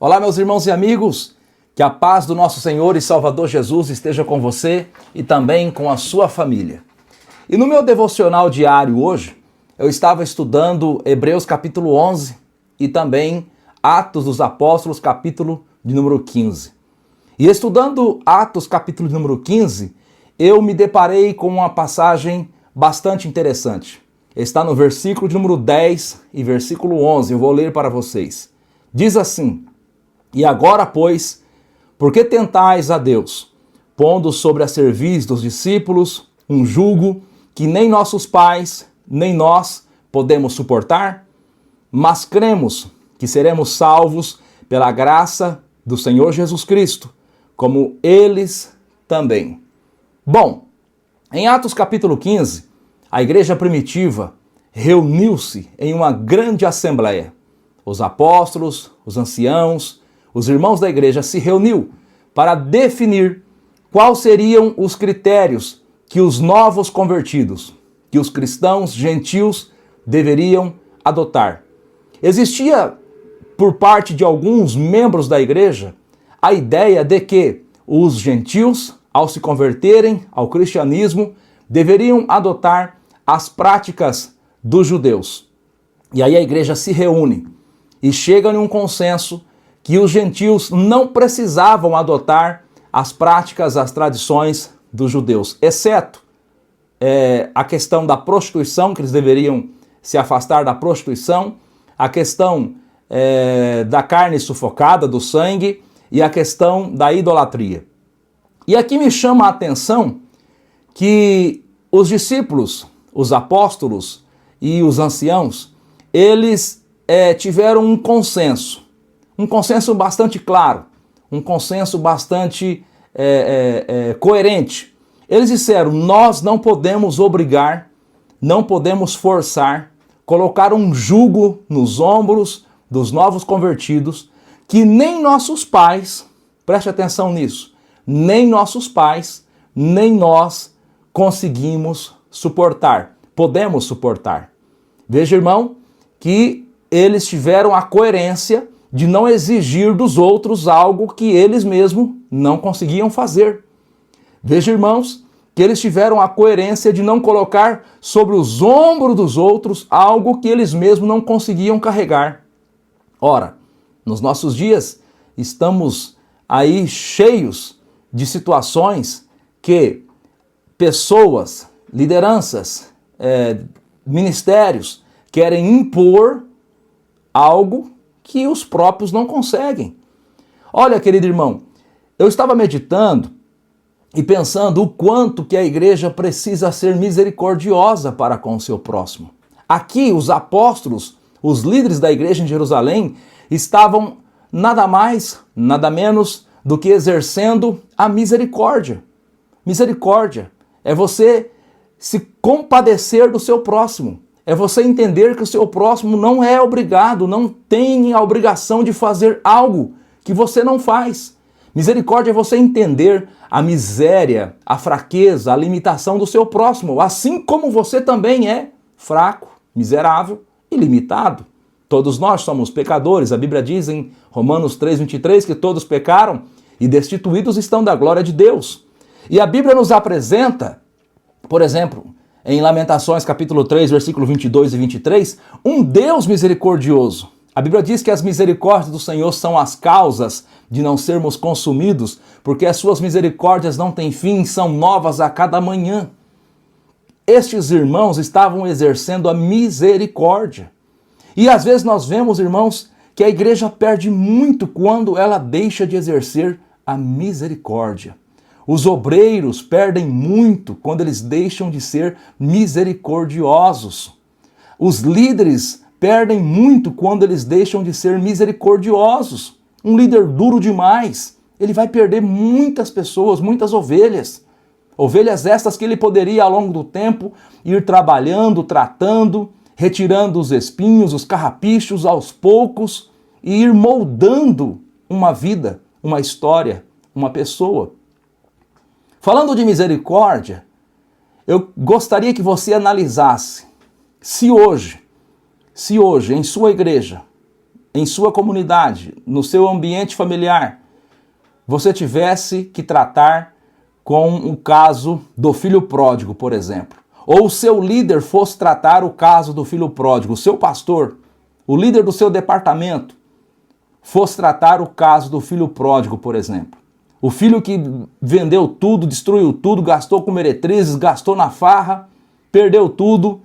Olá, meus irmãos e amigos, que a paz do nosso Senhor e Salvador Jesus esteja com você e também com a sua família. E no meu devocional diário hoje, eu estava estudando Hebreus capítulo 11 e também Atos dos Apóstolos capítulo de número 15. E estudando Atos capítulo de número 15, eu me deparei com uma passagem bastante interessante. Está no versículo de número 10 e versículo 11, eu vou ler para vocês. Diz assim: E agora, pois, por que tentais a Deus, pondo sobre a cerviz dos discípulos um jugo que nem nossos pais, nem nós podemos suportar? Mas cremos que seremos salvos pela graça do Senhor Jesus Cristo, como eles também. Bom, em Atos capítulo 15, a igreja primitiva reuniu-se em uma grande assembleia. Os apóstolos, os anciãos, os irmãos da igreja se reuniu para definir quais seriam os critérios que os novos convertidos, que os cristãos gentios deveriam adotar. Existia, por parte de alguns membros da igreja, a ideia de que os gentios, ao se converterem ao cristianismo, deveriam adotar as práticas dos judeus. E aí a igreja se reúne e chega em um consenso que os gentios não precisavam adotar as práticas, as tradições dos judeus, exceto a questão da prostituição, que eles deveriam se afastar da prostituição, a questão da carne sufocada, do sangue, e a questão da idolatria. E aqui me chama a atenção que os discípulos, os apóstolos e os anciãos, eles tiveram um consenso bastante claro, um consenso bastante coerente. Eles disseram: nós não podemos obrigar, não podemos forçar, colocar um jugo nos ombros dos novos convertidos, que nem nossos pais, preste atenção nisso, nem nossos pais, nem nós conseguimos suportar, podemos suportar. Veja, irmão, que eles tiveram a coerência de não exigir dos outros algo que eles mesmos não conseguiam fazer. Veja, irmãos, que eles tiveram a coerência de não colocar sobre os ombros dos outros algo que eles mesmos não conseguiam carregar. Ora, nos nossos dias, estamos aí cheios de situações que pessoas, lideranças, ministérios querem impor algo que os próprios não conseguem. Olha, querido irmão, eu estava meditando e pensando o quanto que a igreja precisa ser misericordiosa para com o seu próximo. Aqui, os apóstolos, os líderes da igreja em Jerusalém, estavam nada mais, nada menos do que exercendo a misericórdia. Misericórdia é você se compadecer do seu próximo. É você entender que o seu próximo não é obrigado, não tem a obrigação de fazer algo que você não faz. Misericórdia é você entender a miséria, a fraqueza, a limitação do seu próximo, assim como você também é fraco, miserável e limitado. Todos nós somos pecadores. A Bíblia diz em Romanos 3:23 que todos pecaram e destituídos estão da glória de Deus. E a Bíblia nos apresenta, por exemplo, em Lamentações capítulo 3, versículo 22 e 23, um Deus misericordioso. A Bíblia diz que as misericórdias do Senhor são as causas de não sermos consumidos, porque as suas misericórdias não têm fim, são novas a cada manhã. Estes irmãos estavam exercendo a misericórdia. E às vezes nós vemos, irmãos, que a igreja perde muito quando ela deixa de exercer a misericórdia. Os obreiros perdem muito quando eles deixam de ser misericordiosos. Os líderes perdem muito quando eles deixam de ser misericordiosos. Um líder duro demais, ele vai perder muitas pessoas, muitas ovelhas. Ovelhas estas que ele poderia, ao longo do tempo, ir trabalhando, tratando, retirando os espinhos, os carrapichos aos poucos e ir moldando uma vida, uma história, uma pessoa. Falando de misericórdia, eu gostaria que você analisasse se hoje, em sua igreja, em sua comunidade, no seu ambiente familiar, você tivesse que tratar com o caso do filho pródigo, por exemplo, ou o seu líder fosse tratar o caso do filho pródigo, o seu pastor, o líder do seu departamento, fosse tratar o caso do filho pródigo, por exemplo. O filho que vendeu tudo, destruiu tudo, gastou com meretrizes, gastou na farra, perdeu tudo,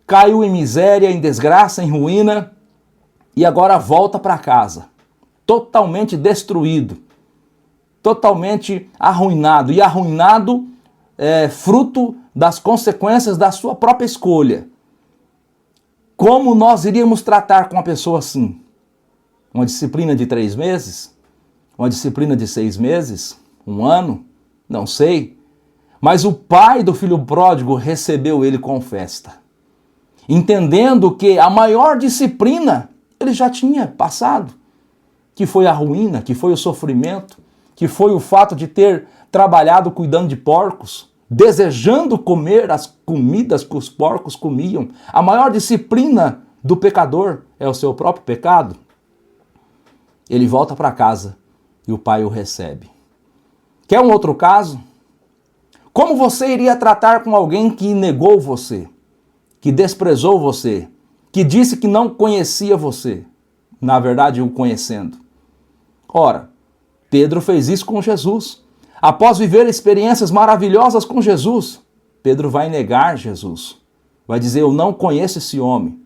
caiu em miséria, em desgraça, em ruína, e agora volta para casa, totalmente destruído, totalmente arruinado. E arruinado é fruto das consequências da sua própria escolha. Como nós iríamos tratar com uma pessoa assim? Uma disciplina de 3 meses? Uma disciplina de 6 meses? 1 ano? Não sei. Mas o pai do filho pródigo recebeu ele com festa, entendendo que a maior disciplina ele já tinha passado, que foi a ruína, que foi o sofrimento, que foi o fato de ter trabalhado cuidando de porcos, desejando comer as comidas que os porcos comiam. A maior disciplina do pecador é o seu próprio pecado. Ele volta para casa e o pai o recebe. Quer um outro caso? Como você iria tratar com alguém que negou você, que desprezou você, que disse que não conhecia você, na verdade o conhecendo? Ora, Pedro fez isso com Jesus. Após viver experiências maravilhosas com Jesus, Pedro vai negar Jesus. Vai dizer, eu não conheço esse homem.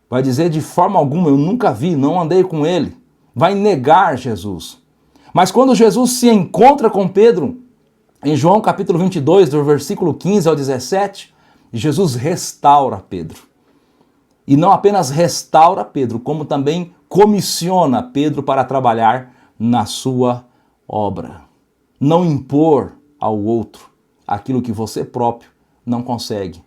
Vai dizer, de forma alguma, eu nunca vi, não andei com ele. Vai negar Jesus. Mas quando Jesus se encontra com Pedro, em João capítulo 22, do versículo 15 ao 17, Jesus restaura Pedro. E não apenas restaura Pedro, como também comissiona Pedro para trabalhar na sua obra. Não impor ao outro aquilo que você próprio não consegue.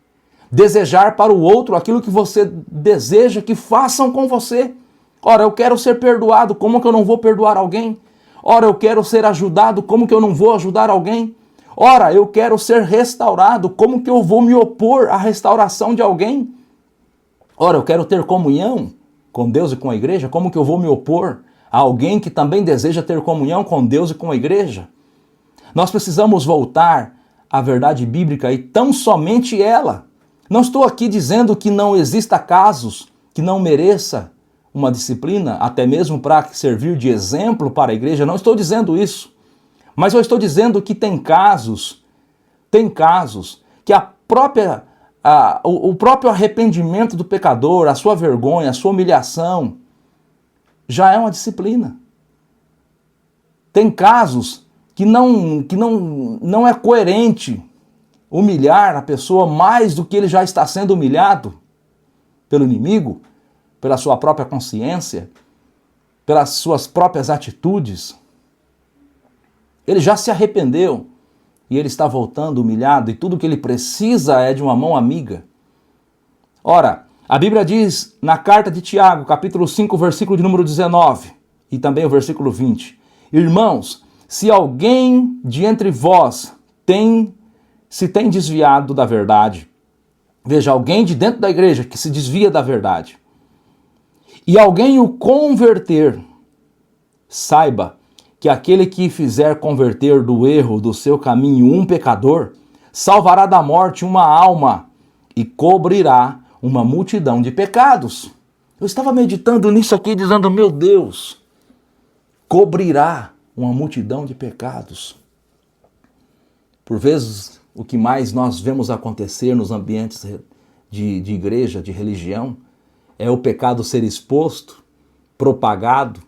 Desejar para o outro aquilo que você deseja que façam com você. Ora, eu quero ser perdoado, como que eu não vou perdoar alguém? Ora, eu quero ser ajudado, como que eu não vou ajudar alguém? Ora, eu quero ser restaurado, como que eu vou me opor à restauração de alguém? Ora, eu quero ter comunhão com Deus e com a igreja, como que eu vou me opor a alguém que também deseja ter comunhão com Deus e com a igreja? Nós precisamos voltar à verdade bíblica e tão somente ela. Não estou aqui dizendo que não exista casos que não mereça uma disciplina, até mesmo para servir de exemplo para a igreja, não estou dizendo isso. Mas eu estou dizendo que tem casos que o próprio arrependimento do pecador, a sua vergonha, a sua humilhação, já é uma disciplina. Tem casos que não é coerente humilhar a pessoa mais do que ele já está sendo humilhado pelo inimigo, pela sua própria consciência, pelas suas próprias atitudes. Ele já se arrependeu e ele está voltando humilhado e tudo que ele precisa é de uma mão amiga. Ora, a Bíblia diz na carta de Tiago, capítulo 5, versículo de número 19 e também o versículo 20. Irmãos, se alguém de entre vós se tem desviado da verdade, veja, alguém de dentro da igreja que se desvia da verdade, e alguém o converter, saiba que aquele que fizer converter do erro do seu caminho um pecador, salvará da morte uma alma e cobrirá uma multidão de pecados. Eu estava meditando nisso aqui, dizendo, meu Deus, cobrirá uma multidão de pecados. Por vezes, o que mais nós vemos acontecer nos ambientes de igreja, de religião, é o pecado ser exposto, propagado.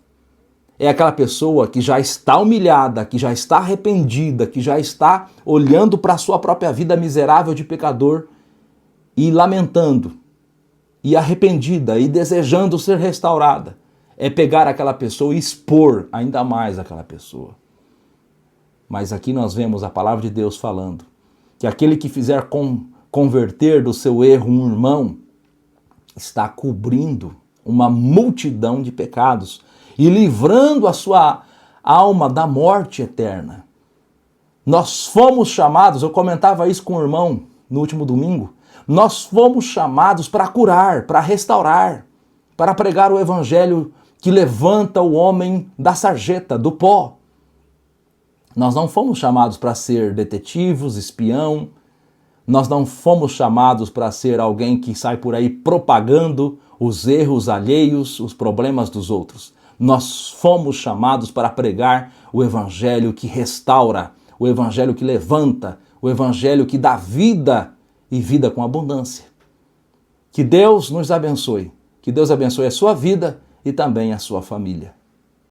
É aquela pessoa que já está humilhada, que já está arrependida, que já está olhando para a sua própria vida miserável de pecador e lamentando, e arrependida, e desejando ser restaurada. É pegar aquela pessoa e expor ainda mais aquela pessoa. Mas aqui nós vemos a palavra de Deus falando que aquele que fizer converter do seu erro um irmão está cobrindo uma multidão de pecados e livrando a sua alma da morte eterna. Nós fomos chamados, eu comentava isso com o irmão no último domingo, nós fomos chamados para curar, para restaurar, para pregar o evangelho que levanta o homem da sarjeta, do pó. Nós não fomos chamados para ser detetivos, espião. Nós não fomos chamados para ser alguém que sai por aí propagando os erros alheios, os problemas dos outros. Nós fomos chamados para pregar o evangelho que restaura, o evangelho que levanta, o evangelho que dá vida e vida com abundância. Que Deus nos abençoe. Que Deus abençoe a sua vida e também a sua família.